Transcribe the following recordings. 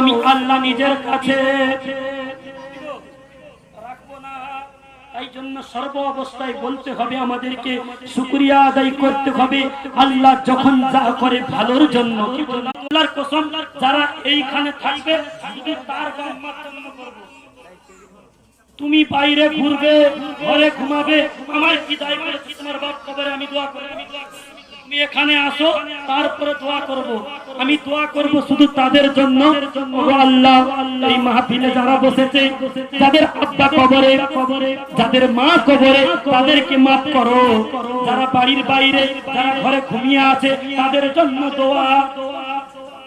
আমি আল্লাহ নিজের কাছে রাখবো না। তাই জন্য সর্ব অবস্থায় বলতে হবে, আমাদেরকে শুকরিয়া আদায় করতে হবে। আল্লাহ যখন যা করে ভালোর জন্য। কি বললাম? আল্লাহর কসম, যারা এইখানে থাকবে শুধু তার গাম্মার জন্য করব। তুমি বাইরে ঘুরবে, ঘরে ঘুমাবে, আমার কি দায় করেছি? তোমার বাপ কবরে আমি দোয়া করি। তুমি এখানে আসো, তারপরে দোয়া করব। আমি দোয়া করব শুধু তাদের জন্য। আল্লাহ, এই মাহফিলে যারা বসেছে, যাদের আব্বা কবরে, যাদের মা কবরে, তাদেরকে মাফ করো। যারা বাড়ির বাইরে, যারা ঘরে ঘুমিয়ে আছে, তাদের জন্য দোয়া।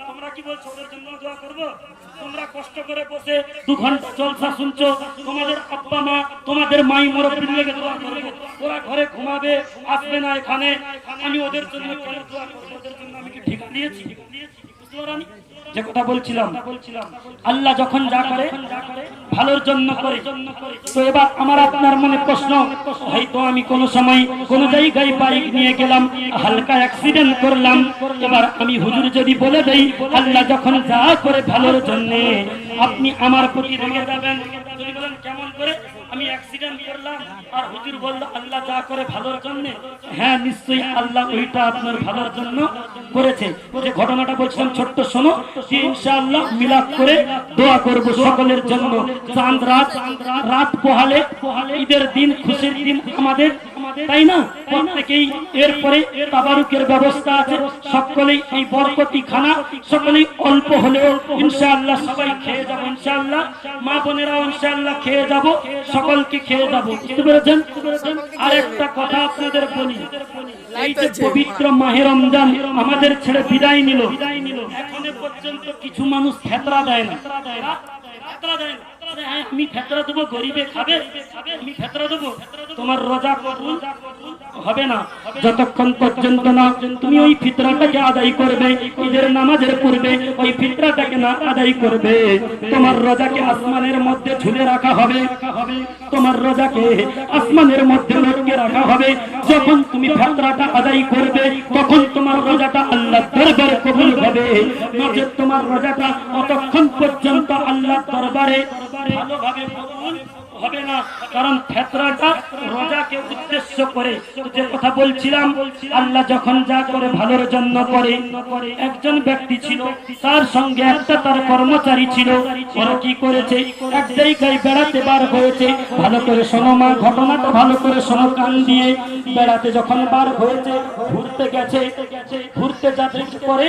তোমরা কি বলছো? ওদের জন্য দোয়া করব? তোমরা কষ্ট করে বসে 2 ঘন্টা জলসা শুনছো, তোমাদের আব্বা মা, তোমাদের মাই মুরব্বির লেগে দোয়া করবে। ওরা ঘরে ঘুমাবে, আসবে না এখানে। আমি ওদের জন্য কেন দোয়া করব? ওদের জন্য আমি কি ঠিকা দিয়েছি? বুঝতে পারোনি? যে কথা বলছিলাম, আল্লাহ যখন যা করে ভালোর জন্য করে। তো এবার আমার আপনার মনে প্রশ্ন, হয়তো আমি কোন সময় কোন জায়গায় বাইক নিয়ে গেলাম, হালকা অ্যাক্সিডেন্ট করলাম। এবার আমি হুজুর যদি বলে দেই আল্লাহ যখন যা করে ভালোর জন্য, আপনি আমার প্রতি রেগে যাবেন? যদি বলেন কেমন করে? আমি অ্যাক্সিডেন্ট করলাম আর হুজুর বলল আল্লাহ যা করে ভালোর জন্য। হ্যাঁ, নিশ্চয়ই আল্লাহ ওইটা আপনার ভালোর জন্য করেছে। যে ঘটনাটা বলছিলাম ছোট্ট, শোনো। ইনশাআল্লাহ মিলাদ করে দোয়া করব সকলের জন্য। চাঁদ রাত পোহালে, ঈদের দিন, খুশির দিন আমাদের, তাই না? প্রত্যেকেই এরপরে তাবারুকের ব্যবস্থা আছে। সকলেই এই বরকতি খানা সকলেই অল্প হলেও ইনশাআল্লাহ সবাই খেয়ে যাব। ইনশাআল্লাহ মা বোনেরাও ইনশাআল্লাহ খেয়ে যাব, সকলকে খেয়ে যাব। বুঝতে পেরেছেন? আরেকটা কথা আপনাদের বলি, এই যে পবিত্র মাহে রমজান আমাদের ছেড়ে বিদায় নিল, এখনো পর্যন্ত কিছু মানুষ ফেতরা দেয় না। আমি ফেতরা দেবো, গরিবে খাবে, আমি ফেতরা দেবো। তোমার রোজা কবুল হবে না যতক্ষণ পর্যন্ত না তুমি ওই ফিতরাটাকে আদায় করবে। ঈদের নামাজের পূর্বে ওই ফিতরাটাকে না আদায় করবে, তোমার রোজাকে আসমানের মধ্যে ঝুলে রাখা হবে। তোমার রোজাকে আসমানের মধ্যে লটকে রাখা হবে। যখন তুমি ফিতরাটা আদায় করবে, তখন তোমার রোজাটা আল্লাহর দরবারে কবুল হবে। নচেত তোমার রোজাটা ততক্ষণ পর্যন্ত আল্লাহর দরবারে ভালোভাবে কবুল হবে না। কারণ ফিতরাটা রোজাকে উদ্দেশ্য করে। যে কথা বলছিলাম, আল্লাহ যখন যা করে ভালোর জন্য করে। একজন ব্যক্তি ছিল, তার সঙ্গে একটা তার কর্মচারী ছিল। ওরা কি করেছে? এক জায়গায় বেড়াতে বার হয়েছে। ভালো করে শোনো মা, ঘটনাটা ভালো করে শোনো কান দিয়ে। বেড়াতে যখন বার হয়েছে, ঘুরতে গেছে, ঘুরতে যাতে পরে